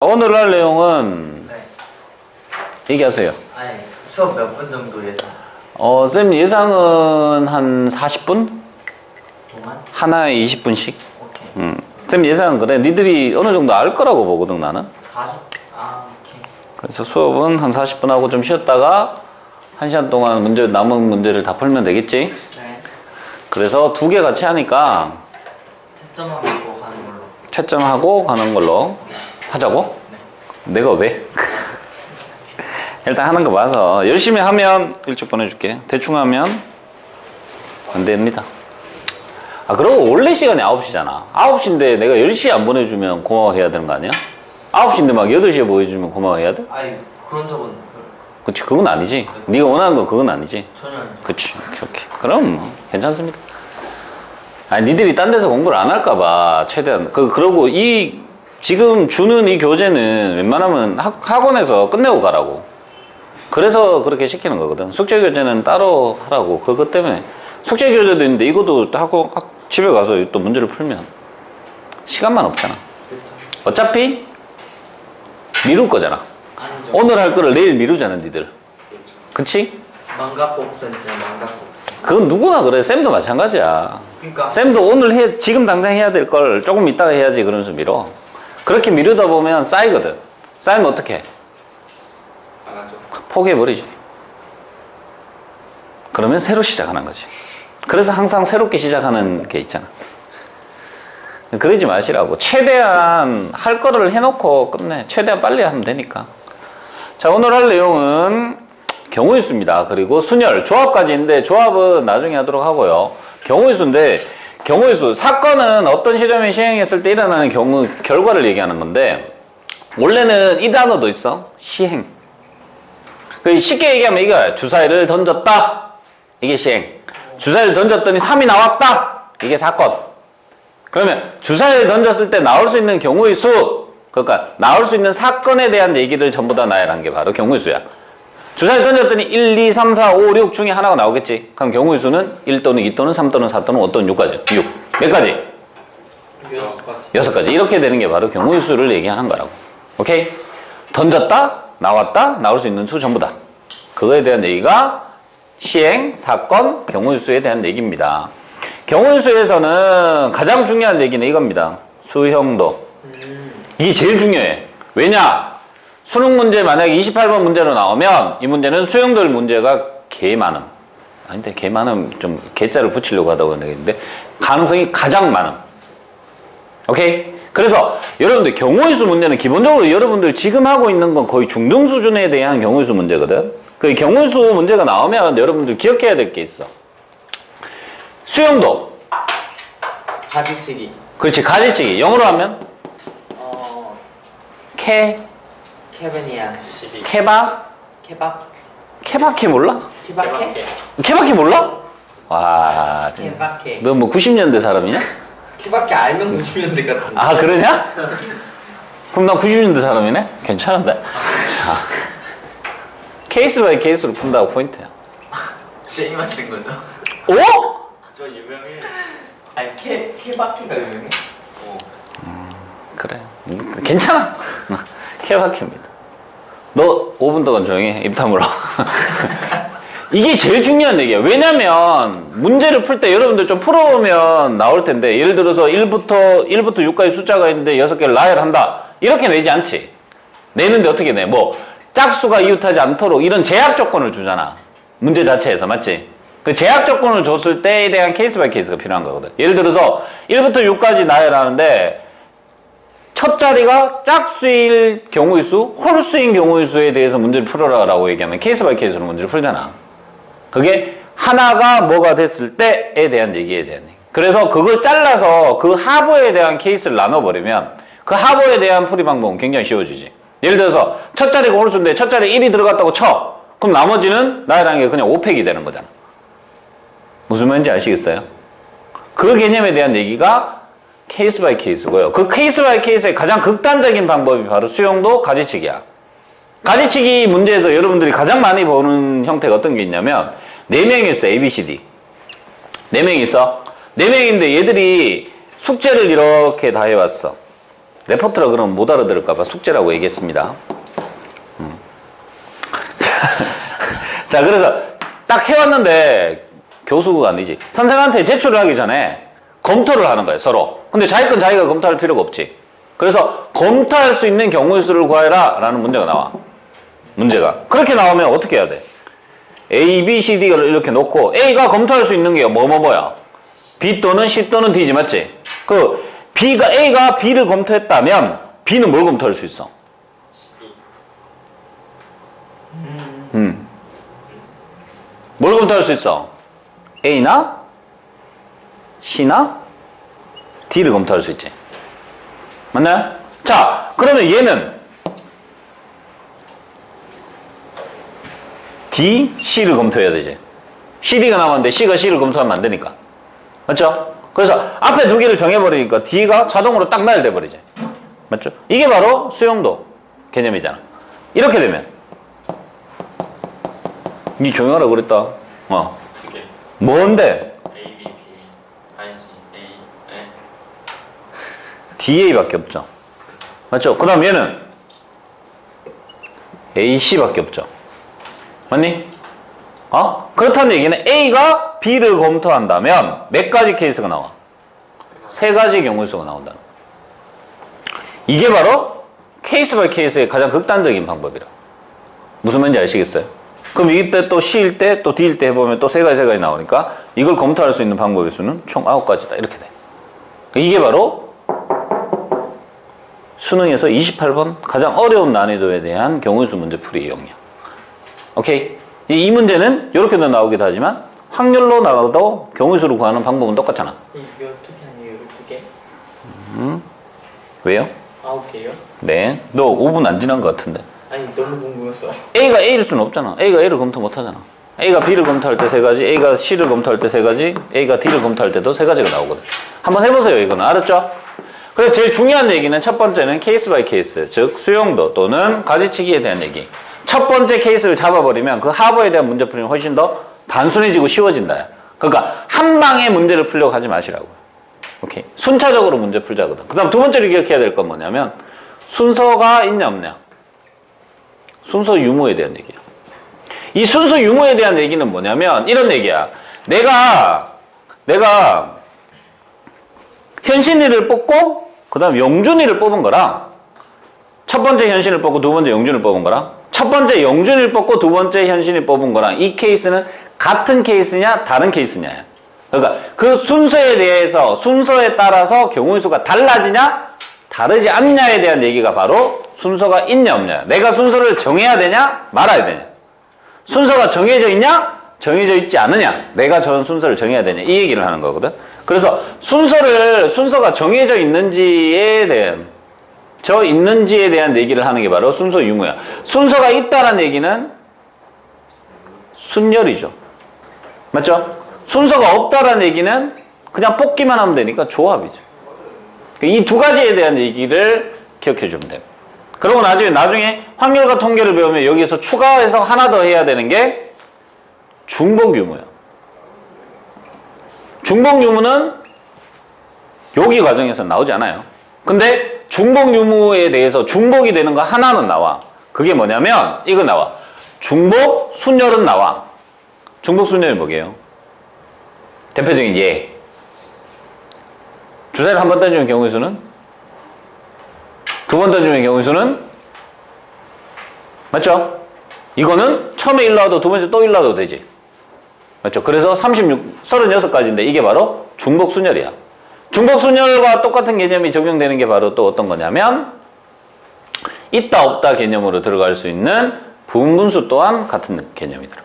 오늘 할 내용은 네. 얘기하세요. 아니, 수업 몇 분 정도 예상? 쌤 예상은 한 40분? 동안? 하나에 20분씩? 오케이. 쌤 예상은 그래. 니들이 어느 정도 알 거라고 보거든, 나는. 40? 아, 오케이. 그래서 수업은 한 40분 하고 좀 쉬었다가 1시간 동안 남은 문제를 다 풀면 되겠지? 네. 그래서 두 개 같이 하니까 채점하고 가는 걸로. 채점하고 가는 걸로 하자고? 네. 내가 왜? 일단 하는 거 봐서 열심히 하면 일찍 보내줄게. 대충 하면 안 됩니다. 아, 그리고 원래 시간이 9시잖아 9시인데 내가 10시에 안 보내주면 고마워해야 되는 거 아니야? 9시인데 막 8시에 보내주면 고마워해야 돼? 아니, 그런 적은 그치, 그건 아니지. 네가 원하는 건 그건 아니지. 전혀 아니에요. 그치, 오케이. 그럼 뭐 괜찮습니다. 아니, 니들이 딴 데서 공부를 안 할까봐 최대한 그러고 지금 주는 이 교재는 웬만하면 학원에서 끝내고 가라고. 그래서 그렇게 시키는 거거든. 숙제 교재는 따로 하라고. 그것 때문에 숙제 교재도 있는데 이것도 하고 집에 가서 또 문제를 풀면 시간만 없잖아. 그렇죠. 어차피 미룰 거잖아. 아니죠. 오늘 할 거를 내일 미루잖아, 니들. 그렇죠. 그치? 망각법 센스, 망각법. 그건 누구나 그래. 쌤도 마찬가지야. 그러니까. 쌤도 오늘 지금 당장 해야 될 걸 조금 이따가 해야지 그러면서 미뤄. 그렇게 미루다 보면 쌓이거든. 쌓이면 어떡해? 안 하죠. 포기해버리지. 그러면 새로 시작하는 거지. 그래서 항상 새롭게 시작하는 게 있잖아. 그러지 마시라고. 최대한 할 거를 해놓고 끝내. 최대한 빨리 하면 되니까. 자, 오늘 할 내용은 경우의 수입니다. 그리고 순열, 조합까지 있는데 조합은 나중에 하도록 하고요. 경우의 수인데 경우의 수, 사건은 어떤 시점에 시행했을 때 일어나는 경우, 결과를 얘기하는 건데 원래는 이 단어도 있어. 시행. 쉽게 얘기하면 이거야. 주사위를 던졌다. 이게 시행. 주사위를 던졌더니 3이 나왔다. 이게 사건. 그러면 주사위를 던졌을 때 나올 수 있는 경우의 수, 그러니까 나올 수 있는 사건에 대한 얘기를 전부 다 나열한 게 바로 경우의 수야. 주사위를 던졌더니 1, 2, 3, 4, 5, 6 중에 하나가 나오겠지. 그럼 경우의 수는 1 또는 2 또는 3 또는 4 또는 5 또는 6까지. 6. 몇 가지? 6가지. 이렇게 되는 게 바로 경우의 수를 얘기하는 거라고. 오케이? 던졌다, 나왔다, 나올 수 있는 수 전부 다. 그거에 대한 얘기가 시행, 사건, 경우의 수에 대한 얘기입니다. 경우의 수에서는 가장 중요한 얘기는 이겁니다. 수형도. 이게 제일 중요해. 왜냐? 수능 문제 만약에 28번 문제로 나오면 이 문제는 수형들 문제가 개 많음. 아닌데 개 많음 좀 개자를 붙이려고 하다고 했는데 가능성이 가장 많음. 오케이? 그래서 여러분들 경우의 수 문제는 기본적으로 여러분들 지금 하고 있는 건 거의 중등 수준에 대한 경우의 수 문제거든. 그 경우의 수 문제가 나오면 여러분들 기억해야 될 게 있어. 수형도. 가지치기. 그렇지, 가지치기. 영어로 하면 케베니아. 케밥. 케바케 몰라? 케바케? 케바케 몰라? 와, 케바케. 너 뭐 90년대 사람이냐? 케바케 알면 90년대 같은데. 아, 그러냐? 그럼 나 90년대 사람이네? 괜찮은데? 자, 케이스 바이 케이스로 푼다고 포인트야. 쌤이 만든 거죠? 오? 저 유명해. 아니, 케바케가 유명해? 그래. 괜찮아. 케바케입니다. 너 5분 동안 조용히 해. 입 다물어. 이게 제일 중요한 얘기야. 왜냐면 문제를 풀 때 여러분들 좀 풀어보면 나올 텐데 예를 들어서 1부터 6까지 숫자가 있는데 6개를 나열한다. 이렇게 내지 않지. 내는데 어떻게 내? 뭐 짝수가 이웃하지 않도록 이런 제약 조건을 주잖아. 문제 자체에서. 맞지? 그 제약 조건을 줬을 때에 대한 케이스 바이 케이스가 필요한 거거든. 예를 들어서 1부터 6까지 나열하는데 첫 자리가 짝수일 경우의 수, 홀수인 경우의 수에 대해서 문제를 풀어라라고 얘기하면 케이스 바이 케이스로 문제를 풀잖아. 그게 하나가 뭐가 됐을 때에 대한 얘기에 대한 얘기. 그래서 그걸 잘라서 그 하부에 대한 케이스를 나눠버리면 그 하부에 대한 풀이 방법은 굉장히 쉬워지지. 예를 들어서 첫 자리가 홀수인데 첫 자리에 1이 들어갔다고 쳐. 그럼 나머지는 나열한 게 그냥 5팩이 되는 거잖아. 무슨 말인지 아시겠어요? 그 개념에 대한 얘기가 케이스 바이 케이스고요. 그 케이스 바이 케이스의 가장 극단적인 방법이 바로 수용도 가지치기야. 가지치기 문제에서 여러분들이 가장 많이 보는 형태가 어떤 게 있냐면 4명이 있어. A, B, C, D. 4명이 있어. 4명인데 얘들이 숙제를 이렇게 다 해왔어. 레포트라 그러면 못 알아들을까봐 숙제라고 얘기했습니다. 자, 그래서 딱 해왔는데 교수가 아니지. 선생한테 제출을 하기 전에 검토를 하는 거예요, 서로. 근데 자기 건 자기가 검토할 필요가 없지. 그래서 검토할 수 있는 경우의 수를 구하라 라는 문제가 나와. 문제가. 그렇게 나오면 어떻게 해야 돼? A, B, C, D를 이렇게 놓고 A가 검토할 수 있는 게 뭐야? B 또는 C 또는 D지, 맞지? A가 B를 검토했다면 B는 뭘 검토할 수 있어? 뭘 검토할 수 있어? A나 C나 D를 검토할 수 있지. 맞나요? 자, 그러면 얘는 D, C를 검토해야 되지. CD가 나왔는데 C가 C를 검토하면 안 되니까. 맞죠? 그래서 앞에 두 개를 정해버리니까 D가 자동으로 딱 나열돼 버리지. 맞죠? 이게 바로 수용도 개념이잖아. 이렇게 되면 니 조용하라고 그랬다. 두 개. 뭔데? A, B, B, I, C, A, 네. DA밖에 없죠. 맞죠? 그 다음 얘는 AC밖에 없죠. 맞니? 그렇다는 얘기는 A가 B를 검토한다면 몇 가지 케이스가 나와? 세 가지 경우의 수가 나온다는 거야. 이게 바로 케이스 바이 케이스의 가장 극단적인 방법이라. 무슨 말인지 아시겠어요? 그럼 이때 또 C일 때 또 D일 때 해보면 또 세 가지 나오니까 이걸 검토할 수 있는 방법의 수는 총 9가지다. 이렇게 돼. 이게 바로 수능에서 28번 가장 어려운 난이도에 대한 경우의 수 문제풀이 이용이야. 오케이? 이 문제는 이렇게도 나오기도 하지만 확률로 나가도 경우의 수를 구하는 방법은 똑같잖아. 12개 아니에요? 12개? 왜요? 9개요? 네. 너 5분 안 지난 것 같은데. 아니 너무 궁금했어. A가 A일 수는 없잖아. A가 A를 검토 못 하잖아. A가 B를 검토할 때 세 가지, A가 C를 검토할 때 세 가지, A가 D를 검토할 때도 세 가지가 나오거든. 한번 해보세요, 이거는. 알았죠? 그래서 제일 중요한 얘기는 첫 번째는 케이스 바이 케이스, 즉 수용도 또는 가지치기에 대한 얘기. 첫 번째 케이스를 잡아버리면 그 하버에 대한 문제풀이는 훨씬 더 단순해지고 쉬워진다. 그러니까 한 방에 문제를 풀려고 하지 마시라고요. 오케이. 순차적으로 문제 풀자거든. 그 다음 두 번째로 기억해야 될 건 뭐냐면 순서가 있냐 없냐. 순서 유무에 대한 얘기야. 이 순서 유무에 대한 얘기는 뭐냐면 이런 얘기야. 내가 현신이를 뽑고 그 다음 영준이를 뽑은 거랑 첫 번째 현신을 뽑고 두 번째 영준을 뽑은 거랑 첫 번째 영준이를 뽑고 두 번째 현신을 뽑은 거랑 이 케이스는 같은 케이스냐 다른 케이스냐. 그러니까 그 순서에 대해서 순서에 따라서 경우의 수가 달라지냐 다르지 않냐에 대한 얘기가 바로 순서가 있냐 없냐. 내가 순서를 정해야 되냐 말아야 되냐. 순서가 정해져 있냐 정해져 있지 않느냐. 내가 전 순서를 정해야 되냐 이 얘기를 하는 거거든. 그래서 순서가 정해져 있는지에 대한 얘기를 하는 게 바로 순서 유무야. 순서가 있다는 얘기는 순열이죠. 맞죠? 순서가 없다는 얘기는 그냥 뽑기만 하면 되니까 조합이죠. 이 두 가지에 대한 얘기를 기억해 주면 돼요. 그리고 나중에 확률과 통계를 배우면 여기에서 추가해서 하나 더 해야 되는 게 중복 유무야. 중복 유무는 여기 과정에서 나오지 않아요. 근데 중복 유무에 대해서 중복이 되는 거 하나는 나와. 그게 뭐냐면 이거 나와. 중복 순열은 나와. 중복 순열이 뭐게요? 대표적인 예. 주사위를 한 번 던지면 경우의 수는? 두 번 던지면 경우의 수는? 맞죠? 이거는 처음에 1 나와도 두 번째 또 1 나와도 되지. 맞죠? 그래서 36가지인데 이게 바로 중복 순열이야. 중복 순열과 똑같은 개념이 적용되는 게 바로 또 어떤 거냐면 있다 없다 개념으로 들어갈 수 있는 부분분수 또한 같은 개념이 들어.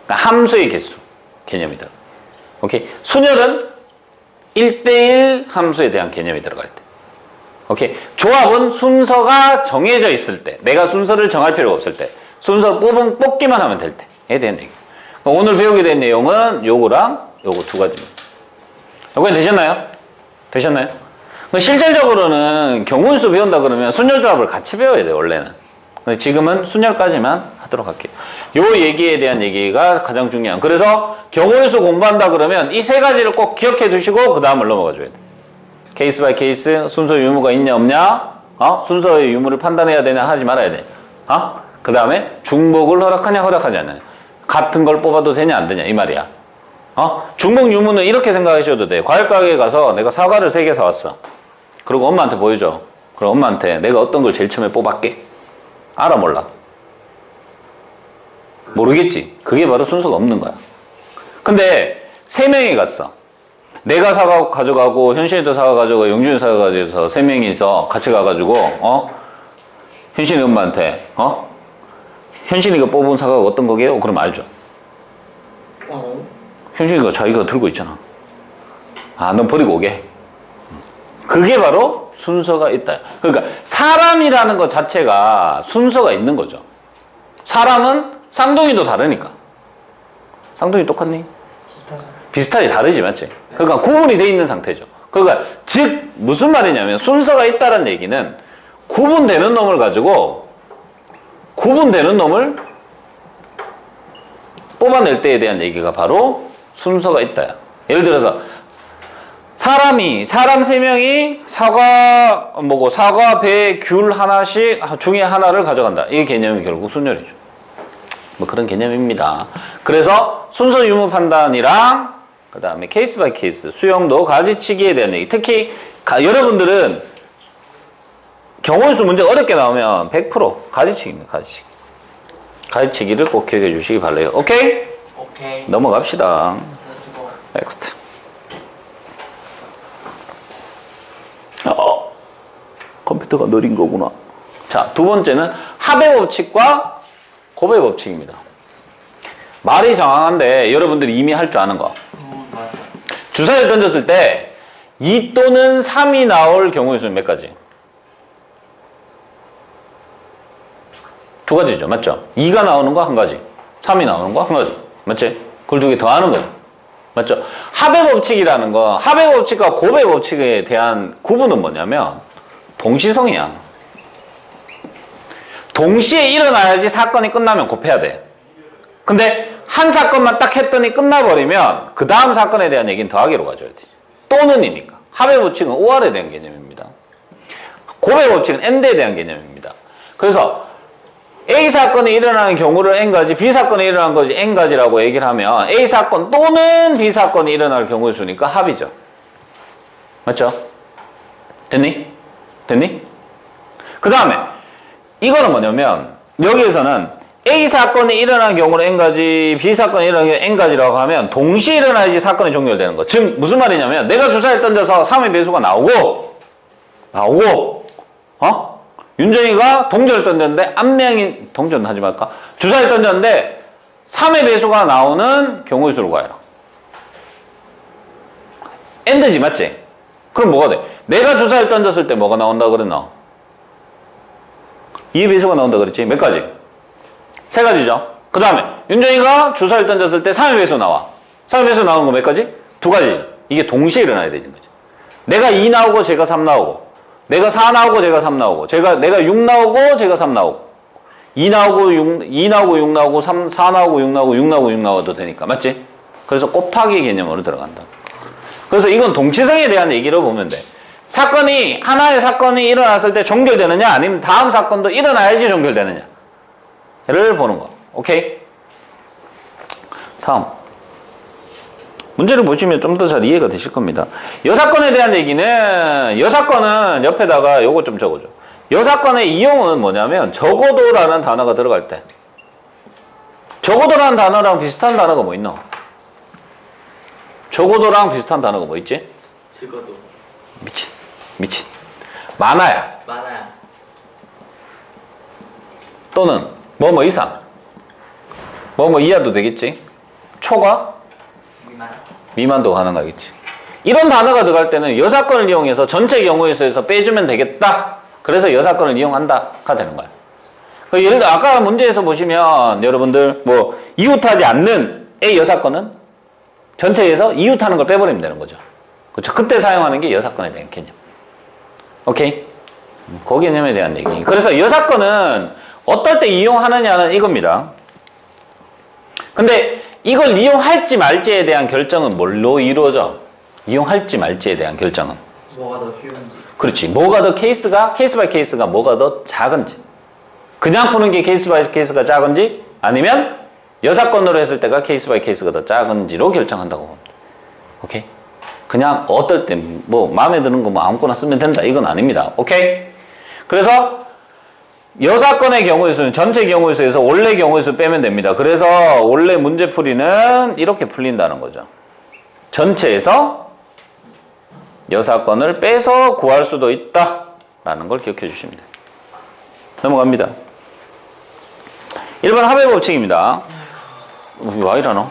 그러니까 함수의 개수 개념이 들어. 오케이? 순열은 1대1 함수에 대한 개념이 들어갈 때. 오케이? 조합은 순서가 정해져 있을 때. 내가 순서를 정할 필요가 없을 때. 순서를 뽑기만 하면 될 때에 대한 얘기. 오늘 배우게 된 내용은 요거랑 요거 두 가지입니다. 여기까지 되셨나요? 되셨나요? 실질적으로는 경우의 수 배운다 그러면 순열 조합을 같이 배워야 돼요, 원래는. 근데 지금은 순열까지만 하도록 할게요. 요 얘기에 대한 얘기가 가장 중요한. 그래서 경우의 수 공부한다 그러면 이 세 가지를 꼭 기억해 두시고 그 다음을 넘어가 줘야 돼. 케이스 바이 케이스, 순서 유무가 있냐 없냐, 순서의 유무를 판단해야 되냐 하지 말아야 되냐. 그 다음에 중복을 허락하냐 허락하지 않냐. 같은 걸 뽑아도 되냐 안 되냐 이 말이야. 중복 유무는 이렇게 생각하셔도 돼. 과일 가게에 가서 내가 사과를 3개 사왔어. 그리고 엄마한테 보여줘. 그럼 엄마한테 내가 어떤 걸 제일 처음에 뽑았게? 알아 몰라? 모르겠지. 그게 바로 순서가 없는 거야. 근데 3명이 갔어. 내가 사과 가져가고 현신이도 사과 가져가고 영준이 사과 가져가서 3명이서 같이 가가지고 현신이 엄마한테 현신이가 뽑은 사과가 어떤 거게요? 그럼 알죠. 현신이가 자기가 들고 있잖아. 넌 버리고 오게. 그게 바로 순서가 있다. 그러니까 사람이라는 것 자체가 순서가 있는 거죠. 사람은 쌍둥이도 다르니까. 쌍둥이 똑같니? 비슷하지 다르지 맞지? 그러니까 구분이 돼 있는 상태죠. 그러니까 즉 무슨 말이냐면 순서가 있다는 얘기는 구분되는 놈을 가지고 구분되는 놈을 뽑아낼 때에 대한 얘기가 바로 순서가 있다. 예를 들어서 사람 3명이 사과, 배, 귤 하나씩 중에 하나를 가져간다. 이 개념이 결국 순열이죠. 뭐 그런 개념입니다. 그래서 순서 유무 판단이랑 그 다음에 케이스 바이 케이스 수용도 가지치기에 대한 얘기. 특히 여러분들은 경우수 문제 어렵게 나오면 100% 가지치기입니다. 가지치기. 가지치기를 꼭 기억해 주시기 바라요. 오케이? 오케이. 넘어갑시다. 넥스트. 컴퓨터가 느린 거구나. 자, 두 번째는 합의 법칙과 곱의 법칙입니다. 말이 정확한데 여러분들이 이미 할 줄 아는 거. 주사를 던졌을 때 2 또는 3이 나올 경우의 수는 몇 가지? 2가지죠. 맞죠? 2가 나오는 거 1가지. 3이 나오는 거 1가지. 맞지? 그걸 2개 더하는 거죠. 맞죠? 합의 법칙이라는 거, 합의 법칙과 곱의 법칙에 대한 구분은 뭐냐면 동시성이야. 동시에 일어나야지 사건이 끝나면 곱해야 돼. 근데 한 사건만 딱 했더니 끝나버리면 그 다음 사건에 대한 얘기는 더하기로 가져야 돼. 또는이니까. 합의 법칙은 OR에 대한 개념입니다. 곱의 법칙은 AND에 대한 개념입니다. 그래서 A 사건이 일어나는 경우를 N가지, B 사건이 일어나는 거지 N가지라고 얘기를 하면 A 사건 또는 B 사건이 일어날 경우의 수니까 합이죠. 맞죠? 됐니? 됐니? 그 다음에 이거는 뭐냐면 여기에서는 A 사건이 일어나는 경우는 N가지, B 사건이 일어나는 경우는 N가지라고 하면 동시에 일어나야지 사건이 종결되는 거. 즉 무슨 말이냐면 내가 주사를 던져서 3의 배수가 나오고 윤정이가 동전을 던졌는데 안명이 동전 하지 말까? 주사를 던졌는데 3의 배수가 나오는 경우의 수를 구하라. 엔드지 맞지? 그럼 뭐가 돼? 내가 주사를 던졌을 때 뭐가 나온다 그랬나? 2의 배수가 나온다 그랬지? 몇 가지? 3가지죠. 그 다음에 윤정이가 주사를 던졌을 때 3의 배수 나와. 3의 배수 나오는 거 몇 가지? 2가지죠. 이게 동시에 일어나야 되는 거지. 내가 2 나오고 제가 3 나오고 내가 4 나오고 제가 3 나오고 내가 6 나오고 제가 3 나오고 2 나오고 6 나오고 4 나오고 6 나오고 6 나오고 6 나와도 되니까 맞지? 그래서 곱하기 개념으로 들어간다. 그래서 이건 동치성에 대한 얘기로 보면 돼. 하나의 사건이 일어났을 때 종결되느냐 아니면 다음 사건도 일어나야지 종결되느냐를 보는 거. 오케이? 다음 문제를 보시면 좀 더 잘 이해가 되실 겁니다. 여사건에 대한 얘기는 여사건은 옆에다가 요거 좀 적어줘. 여사건의 이용은 뭐냐면 적어도라는 단어가 들어갈 때 적어도라는 단어랑 비슷한 단어가 뭐 있나? 적어도랑 비슷한 단어가 뭐 있지? 적어도. 미친 많아야 또는 뭐뭐 이상 뭐뭐 이하도 되겠지? 초과? 미만도 가능하겠지. 이런 단어가 들어갈 때는 여사건을 이용해서 전체 경우의 수에서 빼주면 되겠다. 그래서 여사건을 이용한다가 되는 거야. 예를 들어 아까 문제에서 보시면 여러분들 뭐 이웃하지 않는 A 여사건은 전체에서 이웃하는 걸 빼버리면 되는 거죠. 그렇죠. 그때 사용하는 게 여사건에 대한 개념. 오케이? 그 개념에 대한 얘기. 그래서 여사건은 어떨 때 이용하느냐는 이겁니다. 근데 이걸 이용할지 말지에 대한 결정은 뭘로 이루어져? 이용할지 말지에 대한 결정은? 뭐가 더 쉬운지. 그렇지. 뭐가 더 케이스 바이 케이스가 뭐가 더 작은지. 그냥 푸는 게 케이스 바이 케이스가 작은지 아니면 여사건으로 했을 때가 케이스 바이 케이스가 더 작은지로 결정한다고 봅니다. 오케이? 그냥 어떨 때 뭐 마음에 드는 거 뭐 아무거나 쓰면 된다 이건 아닙니다. 오케이? 그래서 여사건의 경우의 수는 전체 경우의 수에서 원래 경우의 수 빼면 됩니다. 그래서 원래 문제풀이는 이렇게 풀린다는 거죠. 전체에서 여사건을 빼서 구할 수도 있다라는 걸 기억해 주시면 돼요. 넘어갑니다. 1번 합의 법칙입니다. 왜 이러노?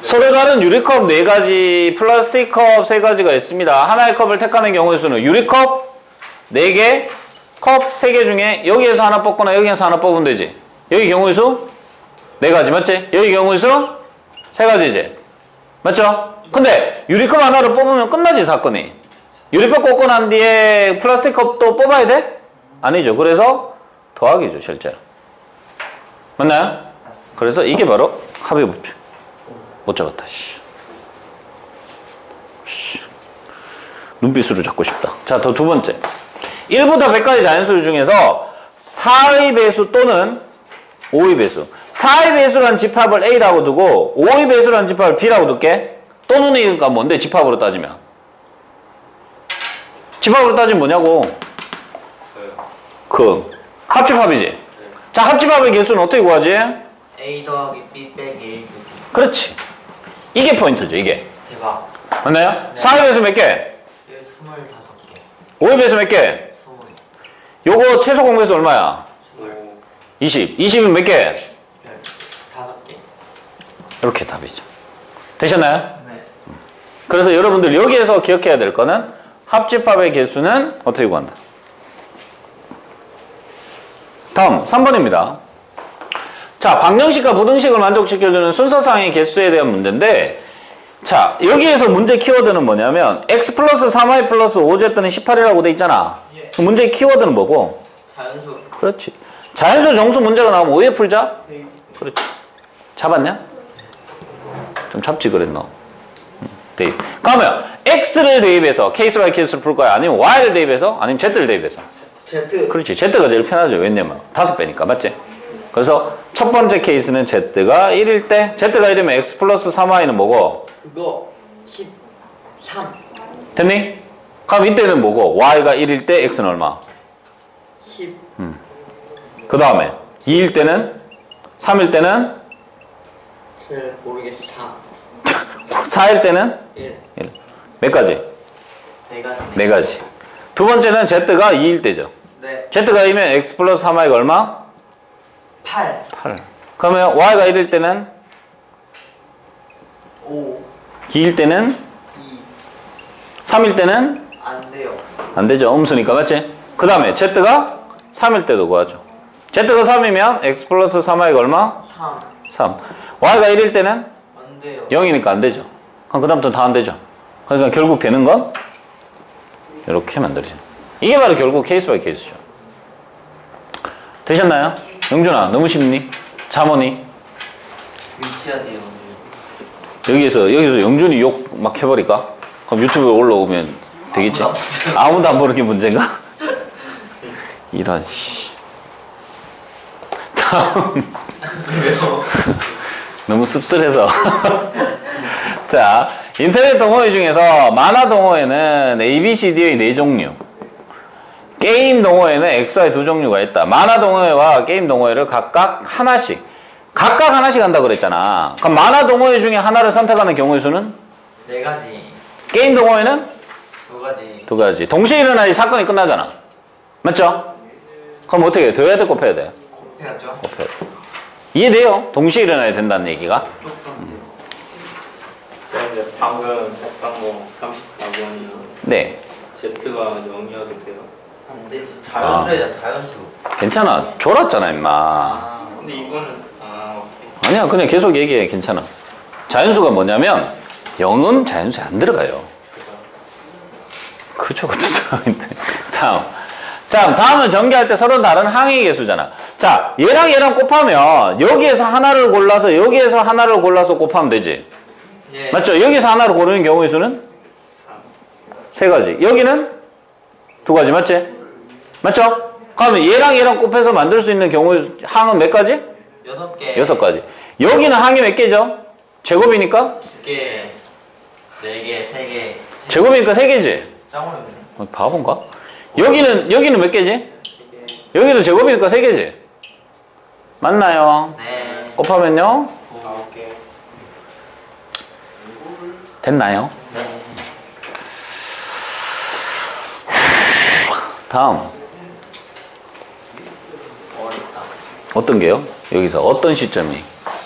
서로 다른 유리컵 4가지, 플라스틱 컵 3가지가 있습니다. 하나의 컵을 택하는 경우의 수는 유리컵 4개, 컵 3개 중에 여기에서 하나 뽑거나 여기에서 하나 뽑으면 되지. 여기 경우의 수 4가지 맞지? 여기 경우의 수 3가지지. 맞죠? 근데 유리컵 하나를 뽑으면 끝나지 사건이. 유리컵 뽑고 난 뒤에 플라스틱 컵도 뽑아야 돼? 아니죠. 그래서 더하기죠 실제로. 맞나요? 그래서 이게 바로 합의 법칙. 못 잡았다. 눈빛으로 잡고 싶다. 자, 더 두 번째. 1부터 100까지 자연수 중에서 4의 배수 또는 5의 배수. 4의 배수란 집합을 A라고 두고 5의 배수란 집합을 B라고 둘게. 또는이니까 뭔데 집합으로 따지면. 집합으로 따지면 뭐냐고. 그 합집합이지. 자, 합집합의 개수는 어떻게 구하지? A 더하기 B 빼기 1 그렇지. 이게 포인트죠, 이게. 대박. 맞나요? 네. 4의 배수 몇 개? 25개 5의 배수 몇 개? 20 요거 최소 공배수 얼마야? 20. 20은 몇 개? 5개 이렇게 답이죠. 되셨나요? 네. 그래서 여러분들 여기에서 기억해야 될 거는 합집합의 개수는 어떻게 구한다? 다음 3번입니다. 자, 방정식과 부등식을 만족시켜주는 순서상의 개수에 대한 문제인데, 자, 여기에서 문제 키워드는 뭐냐면 x 플러스 3y 플러스 5z는 18이라고 돼 있잖아. 예. 그 문제의 키워드는 뭐고? 자연수. 그렇지. 자연수 정수 문제가 나오면 오해 풀자? 네. 그렇지. 잡았냐? 좀 잡지 그랬노. 대입. 그러면 x를 대입해서 케이스 바이 케이스를 풀 거야? 아니면 y를 대입해서? 아니면 z를 대입해서? Z. 그렇지. z가 제일 편하죠. 왜냐면 5배니까. 맞지? 그래서 첫 번째 케이스는 z가 1일 때, z가 1이면 x 플러스 3y는 뭐고? 그거 13. 됐니? 그럼 이때는 뭐고? y가 1일 때 x는 얼마? 10. 그 다음에 2일 때는? 3일 때는? 잘 모르겠어. 4일 때는? 1. 1. 몇 가지? 4가지. 4가지. 두 번째는 z가 2일 때죠. 네. z가 2면 x 플러스 3y가 얼마? 8. 8. 그러면 y가 1일 때는? 5. 2일 때는? 2. 3일 때는? 안 돼요. 안 되죠. 음수니까. 맞지? 그 다음에 z가 3일 때도 구하죠. z가 3이면 x 플러스 3y가 얼마? 3. 3. y가 1일 때는? 안 돼요. 0이니까 안 되죠. 그럼 그 다음부터는 다 안 되죠. 그러니까 결국 되는 건 이렇게 만들어지죠. 이게 바로 결국 케이스 바이 케이스죠. 되셨나요? 영준아, 너무 쉽니? 잠오니? 위치해야 돼요. 여기서 영준이 욕 막 해버릴까? 그럼 유튜브에 올라오면 되겠지? 아무도 안 보는 게 문제인가? 이런 씨. 다음. 왜요? 너무 씁쓸해서. 자, 인터넷 동호회 중에서 만화 동호회는 A, B, C, D의 4종류. 게임 동호회는 X, Y 2종류가 있다. 만화 동호회와 게임 동호회를 각각 하나씩 한다고 그랬잖아. 그럼 만화 동호회 중에 하나를 선택하는 경우의 수는? 4가지. 게임 동호회는? 2가지. 2가지. 동시에 일어나야 사건이 끝나잖아. 맞죠? 그럼 어떻게 해? 더해야 돼? 곱해야 돼? 곱해야죠. 곱해야 돼. 이해돼요? 동시에 일어나야 된다는 얘기가? 조금. 쌤, 방금 했던 거 34번이요. 네. Z가 0이어도 돼요? 안 돼. 자연수야, 자연수. 괜찮아. 졸았잖아, 임마. 아. 근데 이거는 오케이. 아니야, 그냥 계속 얘기해. 괜찮아. 자연수가 뭐냐면 0은 자연수에 안 들어가요. 그죠, 그죠. 다음. 자, 다음은 전개할 때 서로 다른 항의 개수잖아. 자, 얘랑 곱하면 여기에서 하나를 골라서 여기에서 하나를 골라서 곱하면 되지. 예. 맞죠? 여기서 하나를 고르는 경우의 수는? 세 가지. 여기는 두 가지, 맞지? 맞죠? 그러면 얘랑 곱해서 만들 수 있는 경우 항은 몇 가지? 6개. 6가지. 여기는 항이 몇 개죠? 제곱이니까? 2개. 4개. 3개. 제곱이니까 3개지? 짱으로 바본가? 여기는 몇 개지? 여기도 제곱이니까 3개지? 맞나요? 네. 곱하면요? 9개. 됐나요? 네. 다음 어렵다. 어떤 게요? 여기서 어떤 시점이?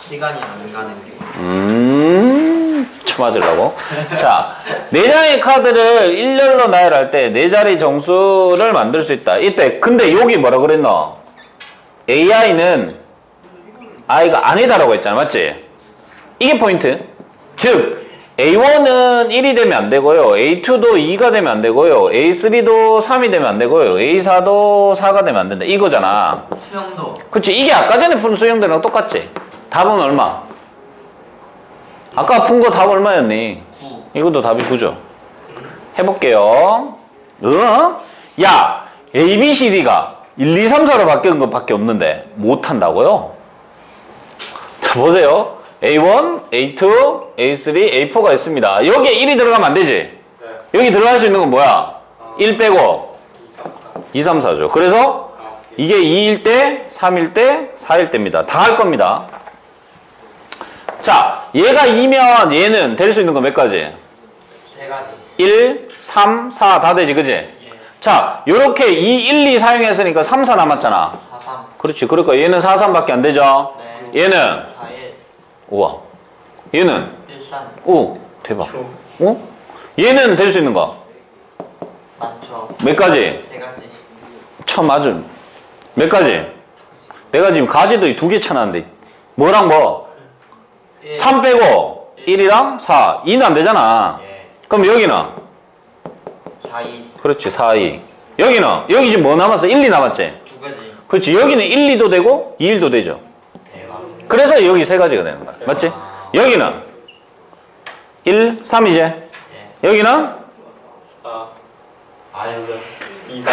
시간이 안 가는 게. 쳐맞으려고. 자, 4장의 카드를 일렬로 나열할 때 4자리 정수를 만들 수 있다. 이때 근데 여기 뭐라 그랬노? AI는 I가 아니다라고 했잖아. 맞지? 이게 포인트. 즉 A1은 1이 되면 안 되고요. A2도 2가 되면 안 되고요. A3도 3이 되면 안 되고요. A4도 4가 되면 안 된다. 이거잖아. 수영도. 그치? 이게 아까 전에 푼 수형들이랑 똑같지? 답은 얼마? 아까 푼 거 답 얼마였니? 9. 이것도 답이 9죠. 해볼게요. 야, A, B, C, D가 1, 2, 3, 4로 바뀌는 것밖에 없는데 못한다고요? 자, 보세요. A1, A2, A3, A4가 있습니다. 여기에 1이 들어가면 안 되지? 네. 여기 들어갈 수 있는 건 뭐야? 1 빼고 2, 3, 4죠. 그래서 이게 2일 때, 3일 때, 4일 때입니다. 다 할 겁니다. 자, 얘가 2면 얘는 될 수 있는 건 몇 가지? 3가지. 1, 3, 4 다 되지, 그지? 예. 자, 요렇게 2, 1, 2 사용했으니까 3, 4 남았잖아. 4, 3. 그렇지. 그러니까 얘는 4, 3밖에 안 되죠? 네. 얘는 4, 1. 우와. 얘는 1, 3. 오, 대박. 어? 얘는 될 수 있는 거 많죠. 몇 가지? 3가지. 참 맞음. 몇 가지? 내가 지금 가지도 2개 쳐놨는데 뭐랑 뭐? 1. 3 빼고 1이랑 4. 2는 안 되잖아. 예. 그럼 여기는? 4, 2. 그렇지. 4, 2. 여기는? 여기 지금 뭐 남았어? 1, 2 남았지? 2가지. 그렇지. 여기는 1, 2도 되고 2, 1도 되죠. 대박. 그래서 여기 세 가지가 되는 거야. 맞지? 여기는 1, 3이지? 예. 여기는 4, 아유, 2, 4,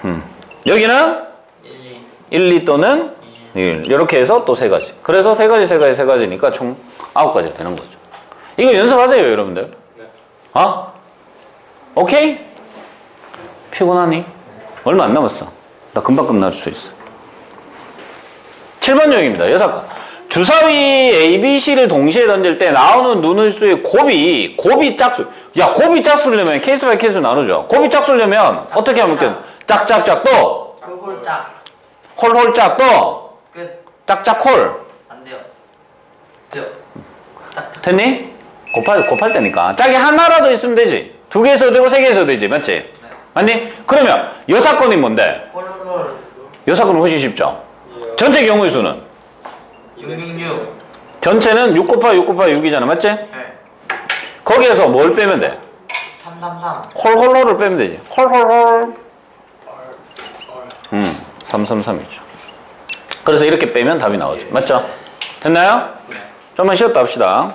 2, 여기는 3. 1, 2. 1, 2 또는 1. 이렇게 해서 또 세 가지. 그래서 세 가지니까 총 9가지가 되는 거죠. 이거 연습하세요, 여러분들. 네. 어? 오케이? 피곤하니? 얼마 안 남았어. 나 금방 끝날 수 있어. 7번 용입니다. 여사건. 주사위 A, B, C를 동시에 던질 때 나오는 눈의 수의 곱이 짝수. 야, 곱이 짝수려면 케이스 바이 케이스로 나누죠. 곱이 짝수려면 어떻게 하면 돼? 짝짝짝 또 홀홀짝. 홀홀짝 또 끝. 짝짝홀. 안 돼요. 돼요. 짝. 됐니? 곱할 때니까. 짝이 하나라도 있으면 되지. 2개 있어도 되고 3개 있어도 되지. 맞지? 맞니? 그러면 여사건이 뭔데? 홀홀. 여사건은 훨씬 쉽죠. 전체 경우의 수는? 666. 전체는 6 곱하기 6 곱하기 6이잖아. 맞지? 네. 거기에서 뭘 빼면 돼? 333. 홀홀홀을 빼면 되지. 홀홀홀. 333이죠. 그래서 이렇게 빼면 답이 나오죠. 맞죠? 됐나요? 좀만 쉬었다 합시다.